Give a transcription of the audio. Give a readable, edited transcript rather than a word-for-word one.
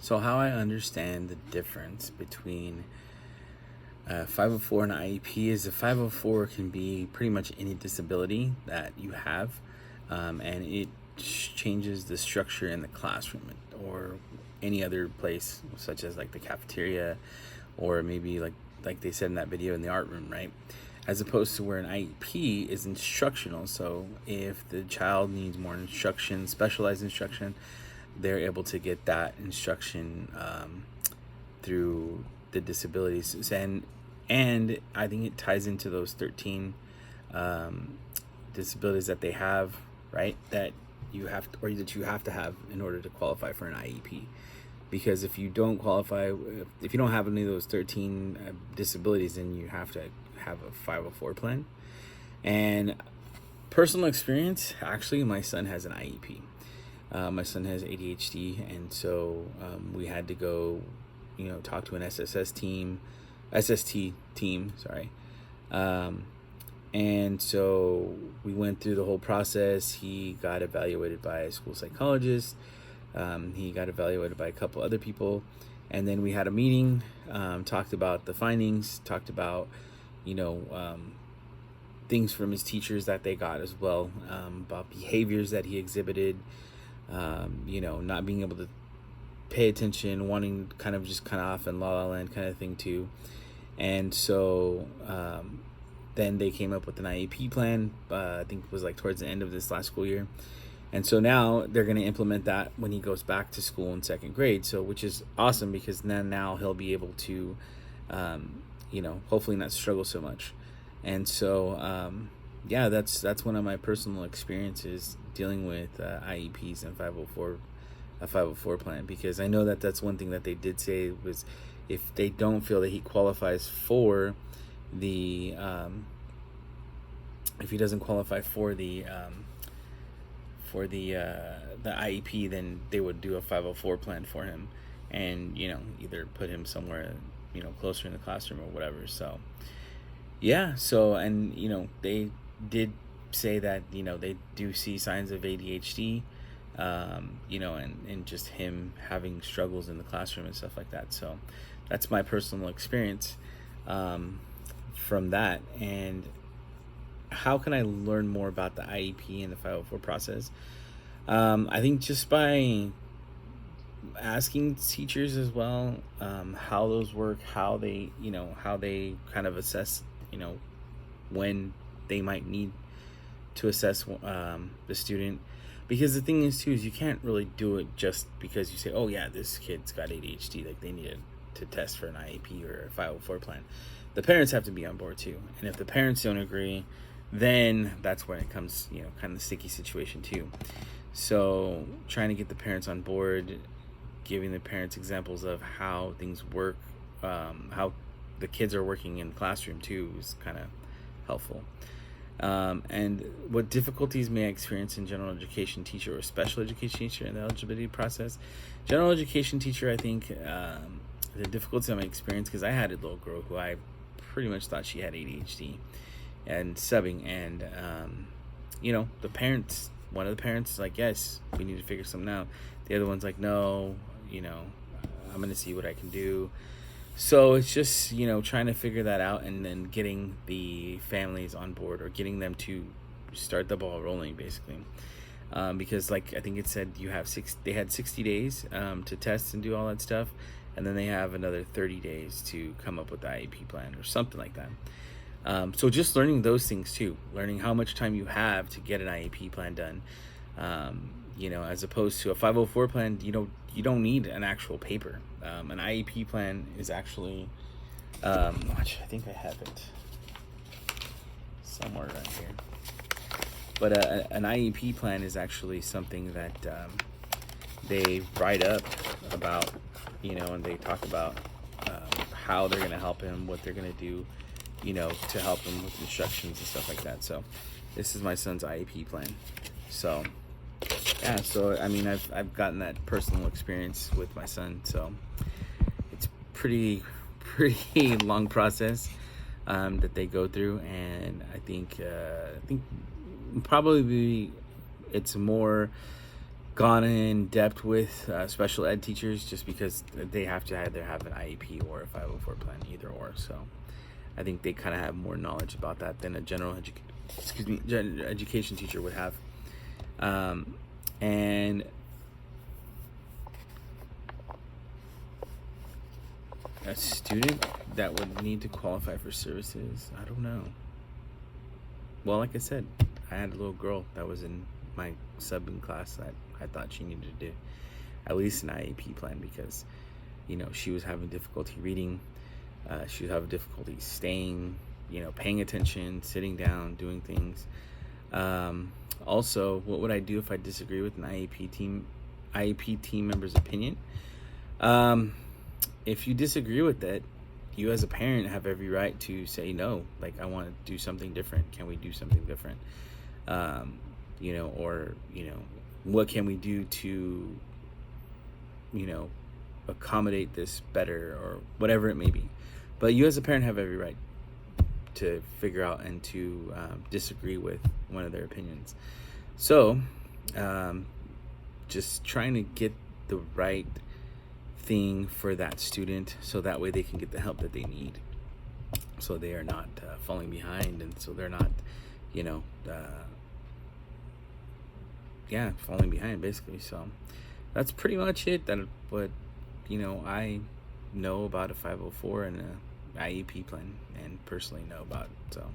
So how I understand the difference between 504 and IEP is a 504 can be pretty much any disability that you have, and it changes the structure in the classroom or any other place, such as like the cafeteria, or maybe like they said in that video in the art room, right? As opposed to where an IEP is instructional. So if the child needs more instruction, specialized instruction, they're able to get that instruction through the disabilities. And I think it ties into those 13 disabilities that they have, right? That you have to, or that you have to have in order to qualify for an IEP. Because if you don't qualify, if you don't have any of those 13 disabilities, then you have to have a 504 plan. And personal experience, actually, my son has an IEP. My son has ADHD, and so we had to go, talk to an SST team, sorry. And so we went through the whole process. He got evaluated by a school psychologist. He got evaluated by a couple other people. And then we had a meeting, talked about the findings, talked about, things from his teachers that they got as well, about behaviors that he exhibited, not being able to pay attention, wanting kind of off in La La Land kind of thing too. And so then they came up with an IEP plan, I think it was like towards the end of this last school year. And so now they're going to implement that when he goes back to school in second grade. So, which is awesome, because then now he'll be able to, hopefully not struggle so much. And so, that's one of my personal experiences dealing with IEPs and a 504 plan, because I know that that's one thing that they did say was if they don't feel that he qualifies for the, if he doesn't qualify for the IEP, then they would do a 504 plan for him, and either put him somewhere closer in the classroom or whatever. So and they did say that they do see signs of ADHD, and just him having struggles in the classroom and stuff like that. So that's my personal experience from that. And how can I learn more about the IEP and the 504 process? I think just by asking teachers as well, how those work, how they kind of assess, when they might need to assess the student. Because the thing is too, is you can't really do it just because you say, oh yeah, this kid's got ADHD, like they need to test for an IEP or a 504 plan. The parents have to be on board too. And if the parents don't agree, then that's when it comes, kind of the sticky situation too. So trying to get the parents on board, giving the parents examples of how things work, how the kids are working in the classroom too, is kind of helpful. And what difficulties may I experience in general education teacher or special education teacher in the eligibility process? General education teacher, I think the difficulties I may experience, because I had a little girl who I pretty much thought she had ADHD and subbing, and the parents, one of the parents is like, yes, we need to figure something out. The other one's like, no, I'm gonna see what I can do. So it's just trying to figure that out, and then getting the families on board, or getting them to start the ball rolling, basically, because like I think it said they had 60 days to test and do all that stuff, and then they have another 30 days to come up with the IEP plan or something like that. So just learning those things too, learning how much time you have to get an IEP plan done, as opposed to a 504 plan. You don't need an actual paper. An IEP plan is actually, watch, I think I have it somewhere right here. But an IEP plan is actually something that they write up about, and they talk about how they're going to help him, what they're going to do, to help him with instructions and stuff like that. So this is my son's IEP plan. So I mean, I've gotten that personal experience with my son, so it's pretty long process that they go through, and I think probably it's more gone in depth with special ed teachers, just because they have to either have an IEP or a 504 plan, either or. So I think they kind of have more knowledge about that than a education teacher would have. And a student that would need to qualify for services, I don't know. Well, like I said, I had a little girl that was in my subbing class that I thought she needed to do at least an IEP plan, because she was having difficulty reading, she was having difficulty staying, paying attention, sitting down, doing things. Also, what would I do if I disagree with an IEP team member's opinion? If you disagree with it, you as a parent have every right to say no. Like, I want to do something different. Can we do something different? Or what can we do to accommodate this better, or whatever it may be. But you as a parent have every right to figure out and to disagree with one of their opinions. So just trying to get the right thing for that student, so that way they can get the help that they need, so they are not falling behind, and so they're not falling behind, basically. So that's pretty much it. That what I know about a 504 and a IEP plan, and personally know about. So